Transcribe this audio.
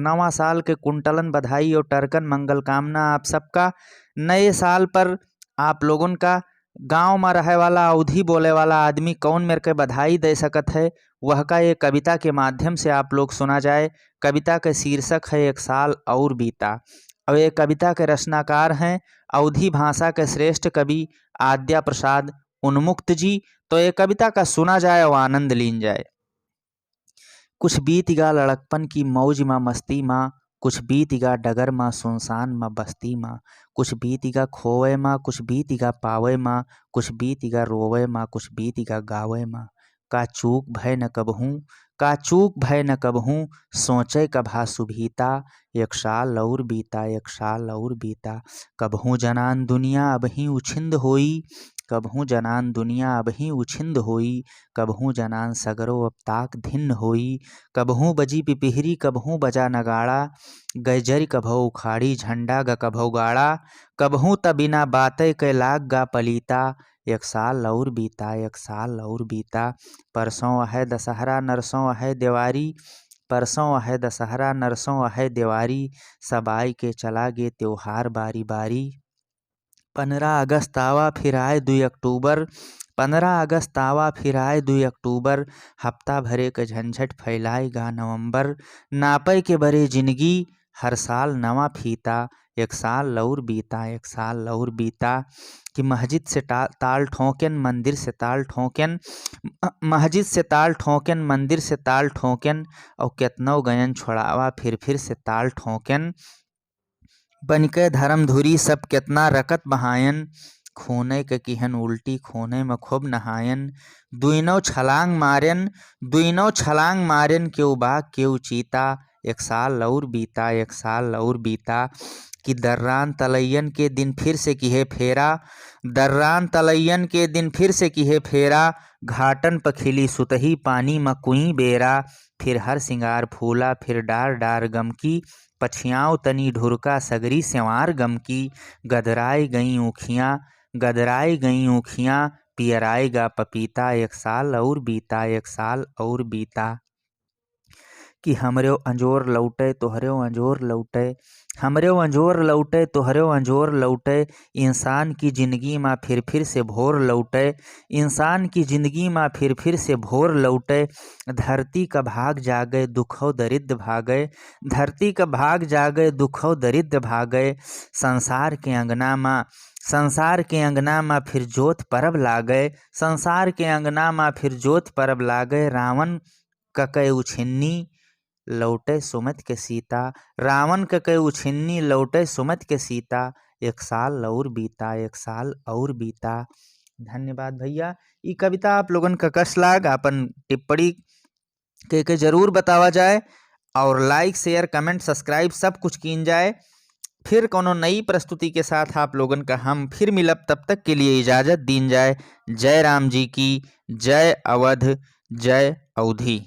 नवा साल के कुंटलन बधाई और टरकन मंगल कामना आप सबका। नए साल पर आप लोगन का गांव में रहे वाला अवधी बोले वाला आदमी कौन मेरे के बधाई दे सकत है, वह का ये कविता के माध्यम से आप लोग सुना जाए। कविता का शीर्षक है एक साल और बीता। और ये कविता के रचनाकार हैं अवधी भाषा के श्रेष्ठ कवि आद्या प्रसाद उन्मुक्त जी। तो ये कविता का सुना जाए और आनंद लीन जाए। कुछ बीत गा लड़कपन की मौज माँ मस्ती माँ, कुछ बीत गा डगर माँ सुनसान माँ बस्ती माँ, कुछ बीत गा खोवे माँ, कुछ बीत गा पावे माँ, कुछ बीत गा रोवे माँ, कुछ बीत गा गावे माँ। का चूक भय न कबहूँ, का चूक भय न कबहूँ, सोचे कभा सुभीता, एक साल और बीता, एक साल और बीता। कबहूँ जनान दुनिया अबहीं उछिंद होई, कबहूँ जनान दुनिया अबहीं उछिंद होई, कबहूँ जनान सगरो अब ताक धिन्न होई। कबहूँ बजी पिपिहरी कबहूँ बजा नगाड़ा, गैजरी कभौ उखाड़ी झंडा ग कभौ गाड़ा। कबहूँ त बिना बाते के लाग गा पलीता, एक साल और बीता, एक साल और बीता। परसों है दशहरा नरसों है दिवारी, परसों है दशहरा नरसों है दिवारी, सब आई के चला गे त्योहार बारी बारी। 15 अगस्त आवा फिर आए 2 अक्टूबर, 15 अगस्त आवा फिर आए 2 अक्टूबर, हफ्ता भरे के झंझट फैलाएगा नवंबर। नापे के बरे जिंदगी हर साल नवा फीता, एक साल और बीता, एक साल और बीता। कि मस्जिद से ताल ठोंकन मंदिर से ताल ठोंकन, मस्जिद से ताल ठोंकन मंदिर से ताल ठोंकन, और केतनो गयन छोड़ावा फिर से ताल ठोंकन। बनके धर्म धुरी सब केतना रकत बहायन, खूने के किहन उल्टी खूने में खूब नहायन। दुइनो छलांग मारन, दुइनो छलांग मारन, क्यों बाघ क्यों चीता, एक साल और बीता, एक साल और बीता। कि दर्रान तलैयन के दिन फिर से किहे फेरा, दर्रान तलैयन के दिन फिर से किहे फेरा, घाटन पखिली सुतही पानी में कुई बेरा। फिर हर सिंगार फूला फिर डार डार गम की, पछियाओं तनी ढुरका सगरी सेवार गम की। गदराई गई ऊखियाँ, गदराई गई ऊखियाँ, पियराएगा पपीता, एक साल और बीता, एक साल और बीता। कि हमरे अंजोर लौटे तोहरे अंजोर लौटे, हमरे अंजोर लौटे तोहरे अंजोर लौटे। इंसान की ज़िंदगी में फिर से भोर लौटे, इंसान की ज़िंदगी में फिर से भोर लौटे। धरती का भाग जागे दुखों दरिद्र भागे, धरती का भाग जागे दुखों दरिद्र भागे। संसार के अंगना में, संसार के अंगना में फिर जोत परब लागे, संसार के अंगना में फिर जोत परब लागे। रावण ककै उछिन्नी लौटे सुमत के सीता, रावण ककै उछिन्नी लौटे सुमत के सीता, एक साल और बीता, एक साल और बीता। धन्यवाद भैया। ये कविता आप लोगन का कस लाग अपन टिप्पणी के जरूर बतावा जाए, और लाइक शेयर कमेंट सब्सक्राइब सब कुछ कीन जाए। फिर कोनो नई प्रस्तुति के साथ आप लोगन का हम फिर मिलब, तब तक के लिए इजाज़त दीन जाए। जय राम जी की जय, अवध जय अवधी।